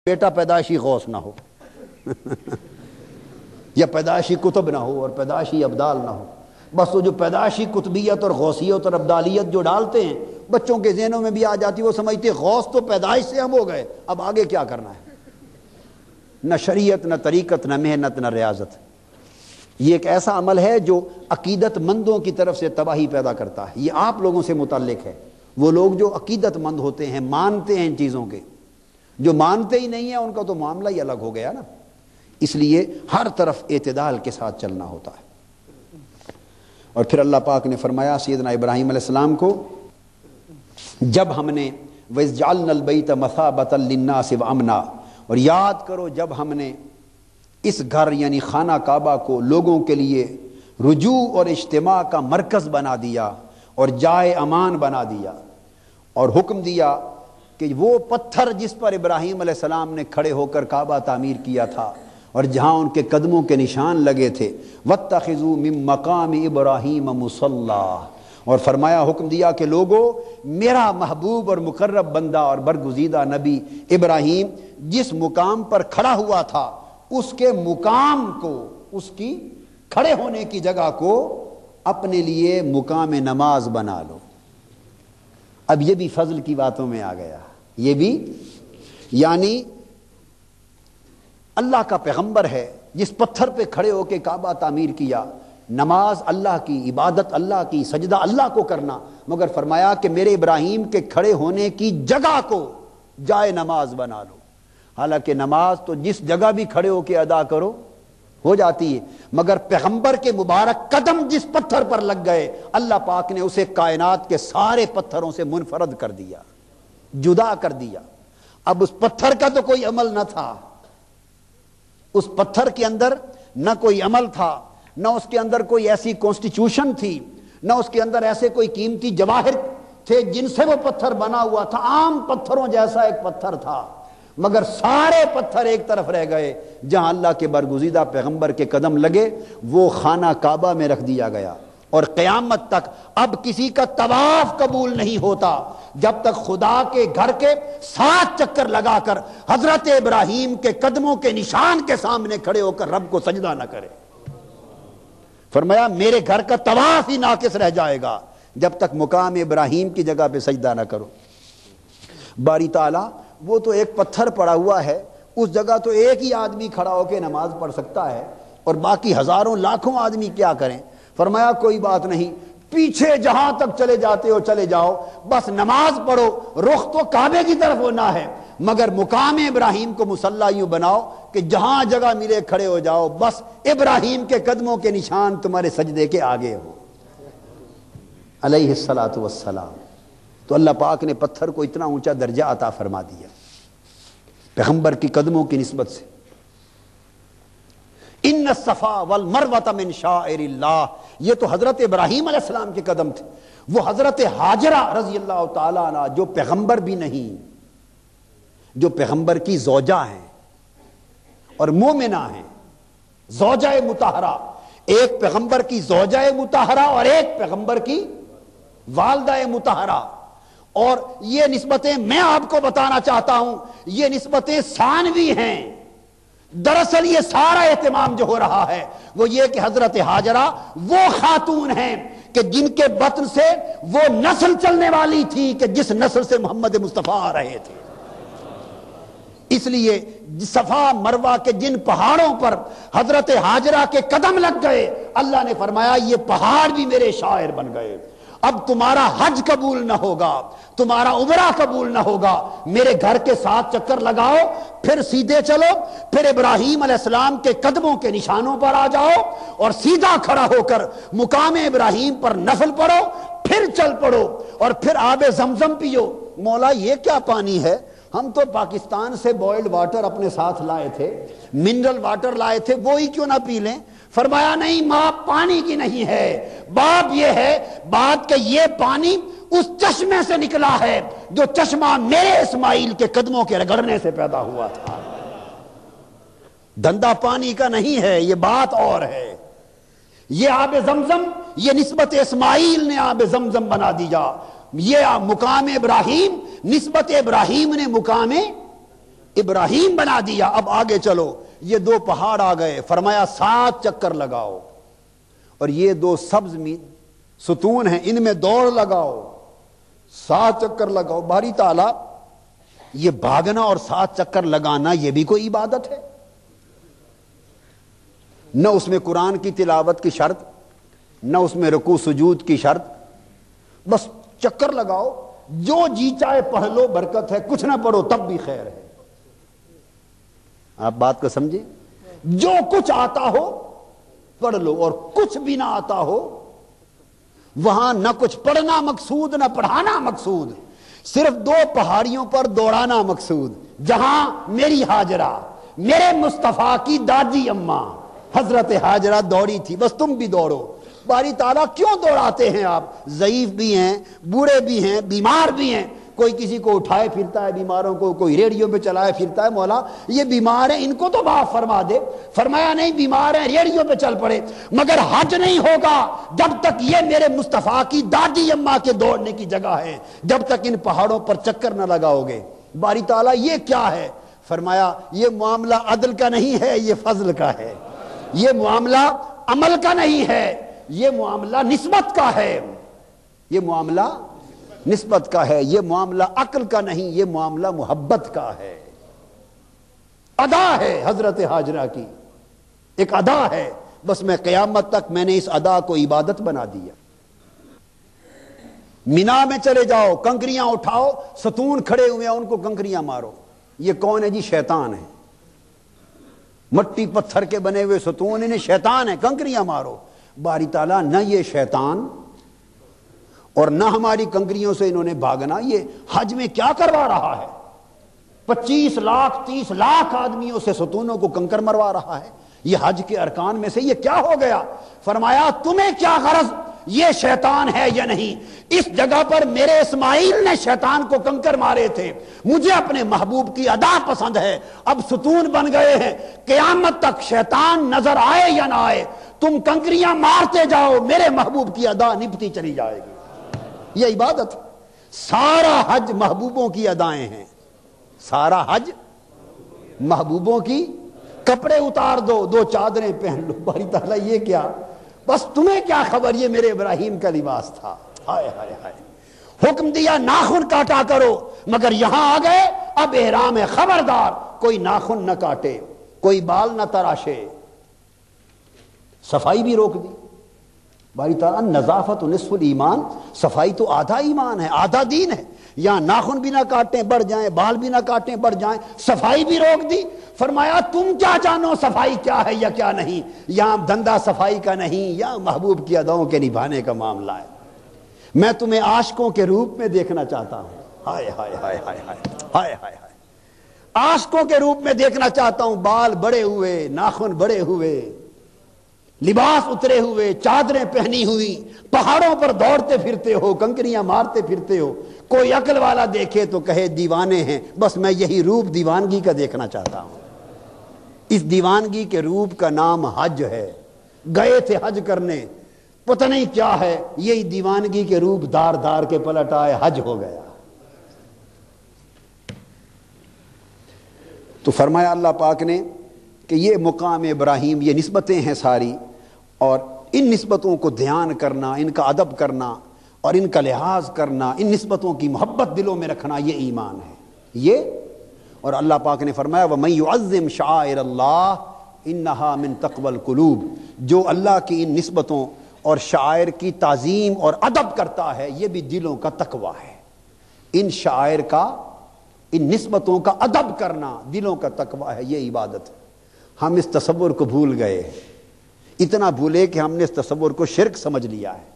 بیٹا پیدائشی غوث نہ ہو یا پیدائشی کتب نہ ہو اور پیدائشی ابدال نہ ہو. بس وہ جو پیدائشی کتبیت اور غوثیت اور ابدالیت جو ڈالتے ہیں بچوں کے ذہنوں میں بھی آ جاتی، وہ سمجھتے غوث تو پیدائش سے ہم ہو گئے، اب آگے کیا کرنا ہے؟ نہ شریعت، نہ طریقت، نہ محنت، نہ ریاضت. یہ ایک ایسا عمل ہے جو عقیدت مندوں کی طرف سے تباہی پیدا کرتا ہے. یہ آپ لوگوں سے متعلق ہے. وہ لوگ جو عقیدت مند ہوتے ہیں، مانتے ہیں ان چیزوں کے، جو مانتے ہی نہیں ہیں ان کا تو معاملہ ہی الگ ہو گیا نا. اس لیے ہر طرف اعتدال کے ساتھ چلنا ہوتا ہے. اور پھر اللہ پاک نے فرمایا سیدنا ابراہیم علیہ السلام کو، جب ہم نے وَإِذْ جَعَلْنَا الْبَيْتَ مَثَابَةً لِلنَّاسِ وَأَمْنًا، اور یاد کرو جب ہم نے اس گھر یعنی خانہ کعبہ کو لوگوں کے لیے رجوع اور اجتماع کا مرکز بنا دیا اور جائے امان بنا دیا، اور حکم دیا کہ وہ پتھر جس پر ابراہیم علیہ السلام نے کھڑے ہو کر کعبہ تعمیر کیا تھا اور جہاں ان کے قدموں کے نشان لگے تھے، وَاتَّخِذُوا مِن مَّقَامِ إِبْرَاهِيمَ مُصَلًّى، اور فرمایا حکم دیا کہ لوگو میرا محبوب اور مقرب بندہ اور برگزیدہ نبی ابراہیم جس مقام پر کھڑا ہوا تھا اس کے مقام کو، اس کی کھڑے ہونے کی جگہ کو اپنے لیے مقام نماز بنا لو. اب یہ بھی فضل کی باتوں میں آ گیا. یہ بھی یعنی اللہ کا پیغمبر ہے جس پتھر پہ کھڑے ہو کے کعبہ تعمیر کیا، نماز اللہ کی، عبادت اللہ کی، سجدہ اللہ کو کرنا، مگر فرمایا کہ میرے ابراہیم کے کھڑے ہونے کی جگہ کو جائے نماز بنا لو. حالانکہ نماز تو جس جگہ بھی کھڑے ہو کے ادا کرو ہو جاتی ہے، مگر پیغمبر کے مبارک قدم جس پتھر پر لگ گئے اللہ پاک نے اسے کائنات کے سارے پتھروں سے منفرد کر دیا، جدا کر دیا. اب اس پتھر کا تو کوئی عمل نہ تھا، اس پتھر کے اندر نہ کوئی عمل تھا، نہ اس کے اندر کوئی ایسی کانسٹیٹیوشن تھی، نہ اس کے اندر ایسے کوئی قیمتی جواہر تھے جن سے وہ پتھر بنا ہوا تھا. عام پتھروں جیسا ایک پتھر تھا، مگر سارے پتھر ایک طرف رہ گئے. جہاں اللہ کے برگزیدہ پیغمبر کے قدم لگے وہ خانہ کعبہ میں رکھ دیا گیا. اور قیامت تک اب کسی کا طواف قبول نہیں ہوتا جب تک خدا کے گھر کے 7 چکر لگا کر حضرت ابراہیم کے قدموں کے نشان کے سامنے کھڑے ہو کر رب کو سجدہ نہ کرے. فرمایا میرے گھر کا طواف ہی ناقص رہ جائے گا جب تک مقام ابراہیم کی جگہ پہ سجدہ نہ کرو. باری تعالیٰ وہ تو ایک پتھر پڑا ہوا ہے، اس جگہ تو ایک ہی آدمی کھڑا ہو کے نماز پڑھ سکتا ہے اور باقی ہزاروں لاکھوں آدمی کیا کریں. فرمایا کوئی بات نہیں، پیچھے جہاں تک چلے جاتے ہو چلے جاؤ، بس نماز پڑھو، رخ تو کعبے کی طرف ہونا ہے، مگر مقام ابراہیم کو مصلی یوں بناؤ کہ جہاں جگہ ملے کھڑے ہو جاؤ، بس ابراہیم کے قدموں کے نشان تمہارے سجدے کے آگے ہو علیہ الصلاۃ والسلام. تو اللہ پاک نے پتھر کو اتنا اونچا درجہ عطا فرما دیا پیغمبر کی قدموں کی نسبت سے. ان الصفا والمروہ من شعائر اللہ، یہ تو حضرت ابراہیم علیہ السلام کے قدم تھے. وہ حضرت ہاجرہ رضی اللہ تعالیٰ عنہ جو پیغمبر بھی نہیں، جو پیغمبر کی زوجہ ہیں اور مومنہ ہیں، زوجہ مطہرہ، ایک پیغمبر کی زوجہ مطہرہ اور ایک پیغمبر کی والدہ مطہرہ. اور یہ نسبتیں میں آپ کو بتانا چاہتا ہوں یہ نسبتیں ثانوی ہیں. دراصل یہ سارا اہتمام جو ہو رہا ہے وہ یہ کہ حضرت ہاجرہ وہ خاتون ہیں کہ جن کے بطن سے وہ نسل چلنے والی تھی کہ جس نسل سے محمد مصطفیٰ آ رہے تھے. اس لیے صفا مروہ کے جن پہاڑوں پر حضرت ہاجرہ کے قدم لگ گئے اللہ نے فرمایا یہ پہاڑ بھی میرے شاعر بن گئے. اب تمہارا حج قبول نہ ہوگا، تمہارا عمرہ قبول نہ ہوگا، میرے گھر کے 7 چکر لگاؤ، پھر سیدھے چلو، پھر ابراہیم علیہ السلام کے قدموں کے نشانوں پر آ جاؤ اور سیدھا کھڑا ہو کر مقام ابراہیم پر نفل پڑھو، پھر چل پڑو اور پھر آب زمزم پیو. مولا یہ کیا پانی ہے؟ ہم تو پاکستان سے بوائلڈ واٹر اپنے ساتھ لائے تھے، منرل واٹر لائے تھے، وہی کیوں نہ پی لیں؟ فرمایا نہیں، ماں پانی کی نہیں ہے، بات یہ ہے بات کہ یہ پانی اس چشمے سے نکلا ہے جو چشمہ میرے اسماعیل کے قدموں کے رگڑنے سے پیدا ہوا تھا. دھندا پانی کا نہیں ہے، یہ بات اور ہے. یہ آب زمزم یہ نسبت اسماعیل نے آب زمزم بنا دیا، یہ مقام ابراہیم نسبت ابراہیم نے مقام ابراہیم بنا دیا، اب آگے چلو، یہ دو پہاڑ آ گئے، فرمایا 7 چکر لگاؤ، اور یہ دو سبز ستون ہیں ان میں دوڑ لگاؤ، 7 چکر لگاؤ۔ باری تعالیٰ یہ بھاگنا اور 7 چکر لگانا یہ بھی کوئی عبادت ہے؟ نہ اس میں قرآن کی تلاوت کی شرط، نہ اس میں رکوع سجود کی شرط، بس چکر لگاؤ، جو جی چاہے پڑھ لو برکت ہے، کچھ نہ پڑھو تب بھی خیر ہے۔ آپ بات کو سمجھے؟ جو کچھ آتا ہو پڑھ لو، اور کچھ بھی نہ آتا ہو وہاں نہ کچھ پڑھنا مقصود نہ پڑھانا مقصود، صرف 2 پہاڑیوں پر دوڑانا مقصود، جہاں میری ہاجرہ، میرے مصطفیٰ کی دادی اماں حضرت ہاجرہ دوڑی تھی، بس تم بھی دوڑو۔ باری تعالیٰ کیوں دوڑاتے ہیں آپ؟ ضعیف بھی ہیں، بوڑھے بھی ہیں، بیمار بھی ہیں، کوئی کسی کو اٹھائے پھرتا ہے بیماروں کو، کوئی ریڑیوں پہ چلائے پھرتا ہے، مولا یہ بیمار ہیں ان کو تو معاف فرما دے۔ فرمایا نہیں، بیمار ہیں ریڑیوں پہ چل پڑے، مگر حج نہیں ہوگا جب تک یہ میرے مصطفیٰ کی دادی اماں کے دوڑنے کی جگہ ہے، جب تک ان پہاڑوں پر چکر نہ لگاؤ گے۔ باری تعالیٰ یہ کیا ہے؟ فرمایا یہ معاملہ عدل کا نہیں ہے، یہ فضل کا ہے، یہ معاملہ عمل کا نہیں ہے، یہ معاملہ نسبت کا ہے، یہ معاملہ نسبت کا ہے، یہ معاملہ عقل کا نہیں، یہ معاملہ محبت کا ہے۔ ادا ہے حضرت ہاجرہ کی، ایک ادا ہے، بس میں قیامت تک میں نے اس ادا کو عبادت بنا دیا۔ مینا میں چلے جاؤ، کنکریاں اٹھاؤ، ستون کھڑے ہوئے ہیں ان کو کنکریاں مارو۔ یہ کون ہے جی؟ شیطان ہے، مٹی پتھر کے بنے ہوئے ستون، انہیں شیطان ہے، کنکریاں مارو۔ باری تعالیٰ نہ یہ شیطان اور نہ ہماری کنکریوں سے انہوں نے بھاگنا، یہ حج میں کیا کروا رہا ہے؟ 25 لاکھ 30 لاکھ آدمیوں سے ستونوں کو کنکر مروا رہا ہے، یہ حج کے ارکان میں سے یہ کیا ہو گیا؟ فرمایا تمہیں کیا غرض یہ شیطان ہے یا نہیں؟ اس جگہ پر میرے اسماعیل نے شیطان کو کنکر مارے تھے، مجھے اپنے محبوب کی ادا پسند ہے، اب ستون بن گئے ہیں، قیامت تک شیطان نظر آئے یا نہ آئے تم کنکریاں مارتے جاؤ، میرے محبوب کی ادا نبھتی چلی جائے گی۔ یہ عبادت، سارا حج محبوبوں کی ادائیں ہیں، سارا حج محبوبوں کی۔ کپڑے اتار دو، 2 چادریں پہن لو، باری تعالیٰ یہ کیا؟ بس تمہیں کیا خبر، یہ میرے ابراہیم کا لباس تھا۔ ہائے ہائے ہائے، حکم دیا ناخن کاٹا کرو، مگر یہاں آ گئے اب احرام ہے، خبردار کوئی ناخن نہ کاٹے، کوئی بال نہ تراشے، صفائی بھی روک دی۔ باری تعالیٰ نظافت نصف الایمان، صفائی تو آدھا ایمان ہے، آدھا دین ہے۔ یہاں ناخن بھی نہ کاٹیں بڑھ جائیں، بال بھی نہ کاٹیں بڑھ جائیں، صفائی بھی روک دی۔ فرمایا تم کیا جانو صفائی کیا ہے یا کیا نہیں، یہاں دھندا صفائی کا نہیں، یہاں محبوب کی اداؤں کے نبھانے کا معاملہ ہے۔ میں تمہیں عاشقوں کے روپ میں دیکھنا چاہتا ہوں، ہائے ہائے ہائے ہائے ہائے ہائے ہائے ہائے، عاشقوں کے روپ میں دیکھنا چاہتا ہوں، بال بڑے ہوئے، ناخن بڑے ہوئے، لباس اترے ہوئے، چادریں پہنی ہوئی، پہاڑوں پر دوڑتے پھرتے ہو، کنکریاں مارتے پھرتے ہو۔ کوئی عقل والا دیکھے تو کہے دیوانے ہیں، بس میں یہی روپ دیوانگی کا دیکھنا چاہتا ہوں۔ اس دیوانگی کے روپ کا نام حج ہے۔ گئے تھے حج کرنے، پتہ نہیں کیا ہے، یہی دیوانگی کے روپ دار دار کے پلٹ آئے، حج ہو گیا۔ تو فرمایا اللہ پاک نے کہ یہ مقام ابراہیم، یہ نسبتیں ہیں ساری، اور ان نسبتوں کو دھیان کرنا، ان کا ادب کرنا اور ان کا لحاظ کرنا، ان نسبتوں کی محبت دلوں میں رکھنا، یہ ایمان ہے۔ یہ اور اللہ پاک نے فرمایا وَمَن يُعَظِّمْ شَعَائِرَ اللَّهِ إِنَّهَا مِن تَقْوَى الْقُلُوبِ، جو اللہ کی ان نسبتوں اور شعائر کی تعظیم اور ادب کرتا ہے یہ بھی دلوں کا تقوی ہے۔ ان شعائر کا، ان نسبتوں کا ادب کرنا دلوں کا تقوی ہے، یہ عبادت ہے۔ ہم اس تصور کو بھول گئے، اتنا بھولے کہ ہم نے اس تصور کو شرک سمجھ لیا ہے۔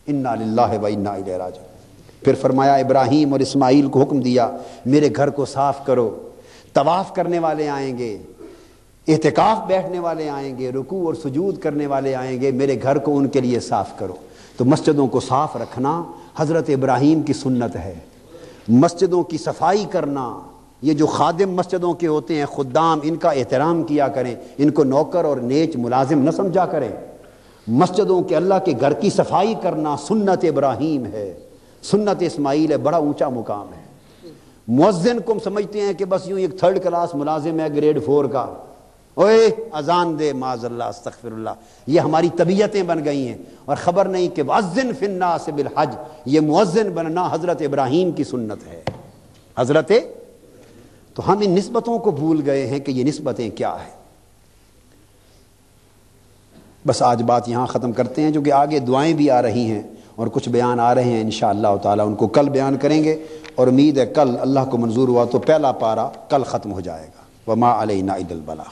انا للہ و انا الیہ راجعون۔ پھر فرمایا ابراہیم اور اسماعیل کو حکم دیا میرے گھر کو صاف کرو، طواف کرنے والے آئیں گے، اعتکاف بیٹھنے والے آئیں گے، رکوع اور سجود کرنے والے آئیں گے، میرے گھر کو ان کے لیے صاف کرو۔ تو مسجدوں کو صاف رکھنا حضرت ابراہیم کی سنت ہے، مسجدوں کی صفائی کرنا، یہ جو خادم مسجدوں کے ہوتے ہیں، خدام، ان کا احترام کیا کریں، ان کو نوکر اور نیچ ملازم نہ سمجھا کریں۔ مسجدوں کے، اللہ کے گھر کی صفائی کرنا سنت ابراہیم ہے، سنت اسماعیل ہے، بڑا اونچا مقام ہے۔ مؤذن کو ہم سمجھتے ہیں کہ بس یوں ایک تھرڈ کلاس ملازم ہے گریڈ 4 کا، اوے اذان دے، معاذ اللہ استغفر اللہ، یہ ہماری طبیعتیں بن گئی ہیں، اور خبر نہیں کہ وَأَذِّن فِي النَّاسِ بِالْحَجِّ، یہ مؤذن بننا حضرت ابراہیم کی سنت ہے، حضرت۔ تو ہم ان نسبتوں کو بھول گئے ہیں کہ یہ نسبتیں کیا ہیں۔ بس آج بات یہاں ختم کرتے ہیں، جو کہ آگے دعائیں بھی آ رہی ہیں اور کچھ بیان آ رہے ہیں انشاءاللہ تعالی، ان کو کل بیان کریں گے، اور امید ہے کل اللہ کو منظور ہوا تو پہلا پارہ کل ختم ہو جائے گا۔ وما علینا الا البلاغ۔